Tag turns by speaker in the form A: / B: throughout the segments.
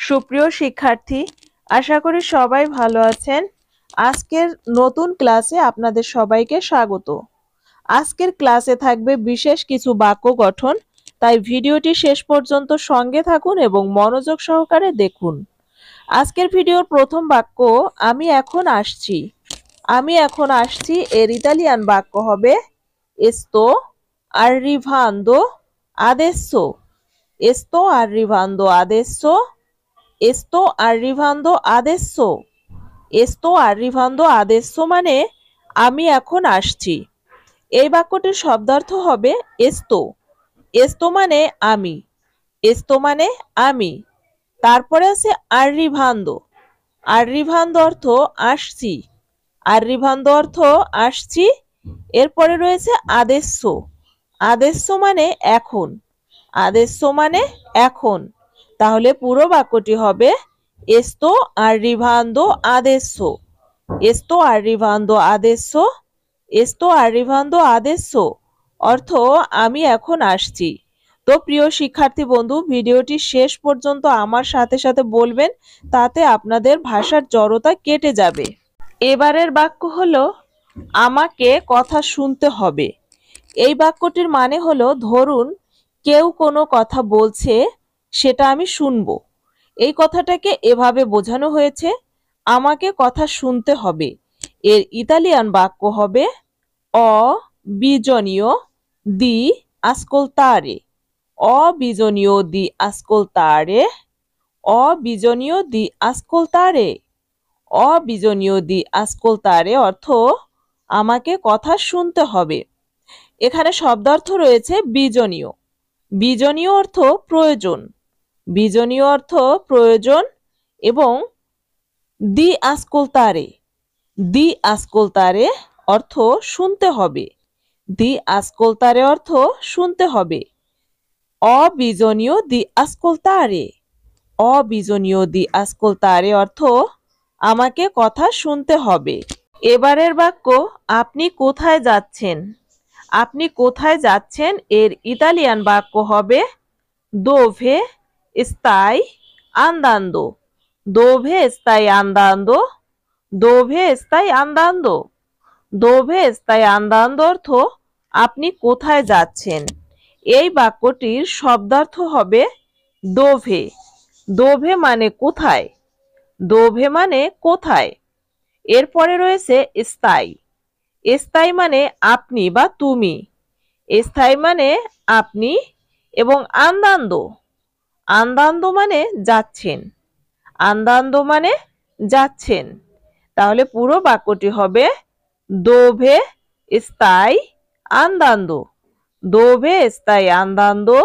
A: সুপ্রিয় শিক্ষার্থী, আশা করি সবাই ভালো আছেন। আজকের নতুন ক্লাসে আপনাদের সবাইকে স্বাগত। আজকের ক্লাসে থাকবে বিশেষ কিছু বাক্য গঠন, তাই ভিডিওটি শেষ পর্যন্ত সঙ্গে থাকুন এবং মনোযোগ সহকারে দেখুন। আজকের ভিডিওর প্রথম বাক্য আমি এখন আসছি। আমি এখন আসছি এর ইতালিয়ান বাক্য হবে sto arrivando adesso। sto arrivando adesso। sto arrivando adesso। sto arrivando adesso মানে আমি এখন আসছি। এই বাক্যটির শব্দার্থ হবে sto। sto মানে আমি। sto মানে আমি। তারপরে আছে arrivando। arrivando অর্থ আসছি। arrivando অর্থ আসছি। এরপরে রয়েছে adesso। adesso মানে এখন। adesso মানে এখন। তাহলে পুরো বাক্যটি হবে sto arrivando adesso। sto arrivando adesso। sto arrivando adesso অর্থ আমি এখন আসছি। তো প্রিয় শিক্ষার্থী বন্ধু, ভিডিওটি শেষ পর্যন্ত আমার সাথে সাথে বলবেন, তাতে আপনাদের ভাষার জড়তা কেটে যাবে। এবারের বাক্য হলো আমাকে কথা শুনতে হবে। এই বাক্যটির মানে হলো, ধরুন কেউ কোনো কথা বলছে, সেটা আমি শুনবো। এই কথাটাকে এভাবে বোঝানো হয়েছে, আমাকে কথা শুনতে হবে। এর ইতালিয়ান বাক্য হবে অ বিজনীয় দি ascoltare। অবিজনীয় দি ascoltare। অবিজনীয় দি ascoltare। অবিজনীয় দি ascoltare অর্থ আমাকে কথা শুনতে হবে। এখানে শব্দার্থ রয়েছে বিজনীয়। বিজনীয় অর্থ প্রয়োজন। বিজনীয় অর্থ প্রয়োজন এবং দি ascoltare। দি ascoltare অর্থ শুনতে হবে। দি ascoltare অর্থ শুনতে হবে। অবিজনীয় দি ascoltare। অবিজনীয় দি ascoltare অর্থ আমাকে কথা শুনতে হবে। এবারের বাক্য আপনি কোথায় যাচ্ছেন। আপনি কোথায় যাচ্ছেন এর ইতালিয়ান বাক্য হবে dove stai andando। dove stai andando। dove stai andando। dove stai andando অর্থ আপনি কোথায় যাচ্ছেন। এই বাক্যটির শব্দার্থ হবে dove। dove মানে কোথায়। dove মানে কোথায়। এরপরে রয়েছে স্থায়ী। স্থায়ী মানে আপনি বা তুমি। স্থায়ী মানে আপনি এবং আন্দান্দো। আন্দান্দো মানে যাচ্ছেন। আন্দান্দো মানে যাচ্ছেন। তাহলে পুরো বাক্যটি হবে dove stai andando। dove stai andando।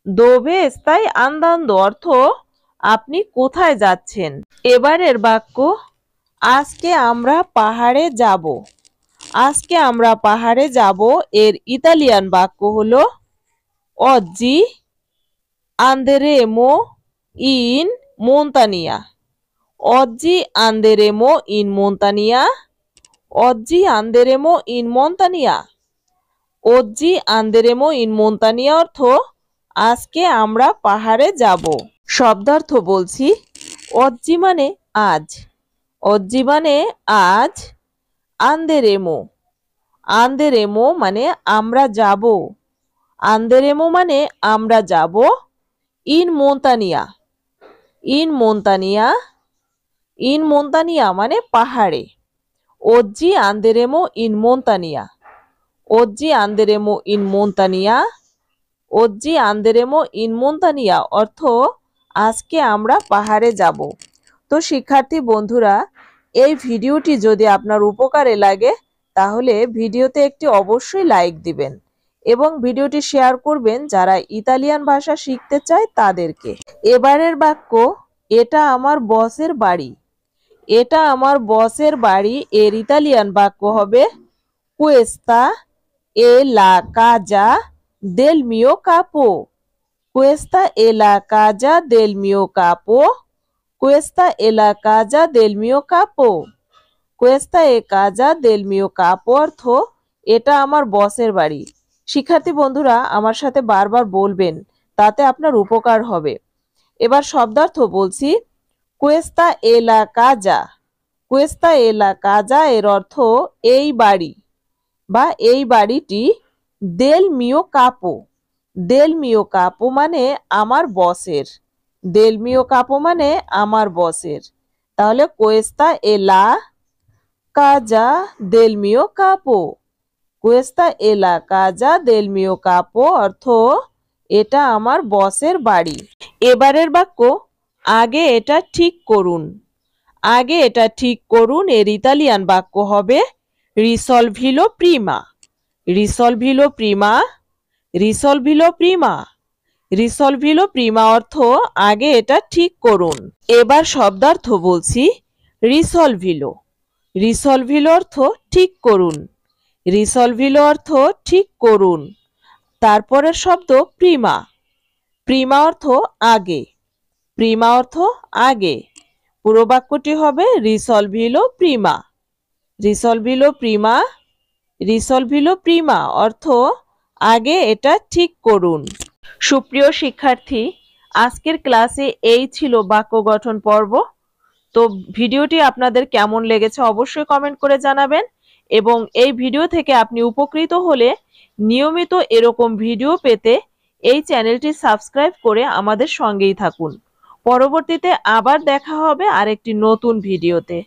A: dove stai andando অর্থ আপনি কোথায় যাচ্ছেন। এবারের বাক্য আজকে আমরা পাহাড়ে যাব। আজকে আমরা পাহাড়ে যাব এর ইতালিয়ান বাক্য হলো oggi andremo in montagna। oggi andremo in montagna। oggi andremo in montagna। oggi andremo in montagna অর্থ আজকে আমরা পাহাড়ে যাব। শব্দার্থ বলছি, oggi মানে আজ। oggi মানে আজ। andremo। andremo মানে আমরা যাব। andremo মানে আমরা যাব। in montagna। in montagna। in montagna মানে পাহাড়ে। oggi andremo in montagna। oggi andremo in montagna। oggi andremo in montagna অর্থ আজকে আমরা পাহাড়ে যাব। তো শিক্ষার্থী বন্ধুরা, এই ভিডিওটি যদি আপনার উপকারে লাগে তাহলে ভিডিওতে একটি অবশ্যই লাইক দিবেন এবং ভিডিওটি শেয়ার করবেন যারা ইতালিয়ান ভাষা শিখতে চায় তাদেরকে। এবারের বাক্য এটা আমার বসের বাড়ি। এটা আমার বসের বাড়ি এর ইতালিয়ান বাক্য হবে questa è la casa del mio capo। questa è la casa del mio capo। questa è la casa del mio capo। questa è casa del mio capo অর্থ এটা আমার বসের বাড়ি। শিক্ষার্থী বন্ধুরা আমার সাথে বারবার বলবেন, তাতে আপনার উপকার হবে। এবার শব্দার্থ বলছি। কুয়েস্তা এ লা কাজা। কুয়েস্তা এ লা কাজা এর অর্থ এই বাড়ি বা এই বাড়িটি দেল মিও কাপো। দেল মিও কাপো মানে আমার বসের। দেল মিও কাপো মানে আমার বসের। তাহলে কুয়েস্তা এ লা কাজা দেল মিও কাপো। কুয়েস্তা এ লা কাজা দেল মিও কাপো অর্থ এটা আমার বসের বাড়ি। এবারের বাক্য আগে এটা ঠিক করুন। আগে এটা ঠিক করুন এর ইতালিয়ান বাক্য হবে রিসলভিলো প্রিমা। রিসলভিলো প্রিমা। রিসলভিলো প্রিমা। রিসলভিলো প্রিমা অর্থ আগে এটা ঠিক করুন। এবার শব্দার্থ বলছি। রিসলভিলো। রিসলভিলো অর্থ ঠিক করুন। রিসলভিলো অর্থ ঠিক করুন। তারপরের শব্দ প্রিমা। প্রিমা অর্থ আগে। প্রিমা অর্থ আগে। পুরো বাক্যটি হবে রিসলভিলো প্রিমা। রিসলভিলো প্রিমা। রিসলভিলো প্রিমা অর্থ আগে এটা ঠিক করুন। সুপ্রিয় শিক্ষার্থী, আজকের ক্লাসে এই ছিল বাক্য গঠন পর্ব। তো ভিডিওটি আপনাদের কেমন লেগেছে অবশ্যই কমেন্ট করে জানাবেন এবং এই ভিডিও থেকে আপনি উপকৃত হলে নিয়মিত এরকম ভিডিও পেতে এই চ্যানেলটি সাবস্ক্রাইব করে আমাদের সঙ্গেই থাকুন। পরবর্তীতে আবার দেখা হবে আরেকটি নতুন ভিডিওতে।